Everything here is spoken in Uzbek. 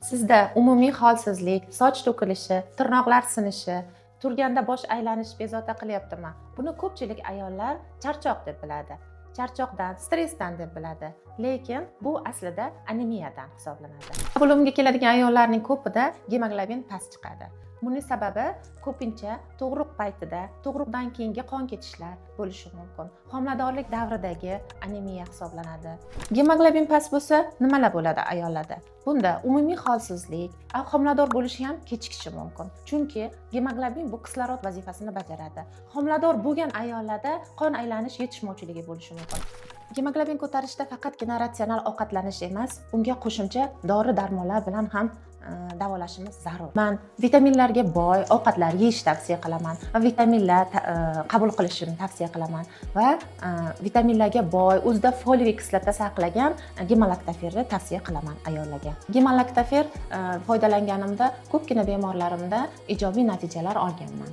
Sizda umumiy holsizlik, soch to'kilishi, tirnoqlar sinishi, turganda bosh aylanish bezovta qilyaptimi? Buni ko'pchilik ayollar charchoq deb biladi. Charchoqdan, stressdan deb biladi. Lekin bu aslida anemiyadan hisoblanadi. Qabul o'limga keladigan ayollarning ko'pida gemoglobin past chiqadi. Buning sababi ko'pincha tug'ruq paytida, tug'ruqdan keyingi qon ketishlar bo'lishi mumkin. Homiladorlik davridagi anemiya hisoblanadi. Gemoglobin past bo'lsa, nimalar bo'ladi ayollarda? Bunda umumiy holsizlik, homilador bo'lishi ham kechikishi mumkin. Chunki gemoglobin bu kislorod vazifasini bajaradi. Homilador bo'lgan ayollarda qon aylanish yetishmovchiligi bo'lishi mumkin. Gemoglobin ko'tarishda faqatgina ratsional ovqatlanish emas, unga qo'shimcha dori-darmonlar bilan ham davolashimiz zarur. Men vitaminlarga boy ovqatlar yeyish tavsiya qilaman va vitaminlar qabul qilishni tavsiya qilaman va vitaminlarga boy, o'zida foliyaviy kislota saqlagan gemolaktoferni tavsiya qilaman ayollarga. Gemolaktofer foydalanganimda ko'pgina bemorlarimda ijobiy natijalar olganman.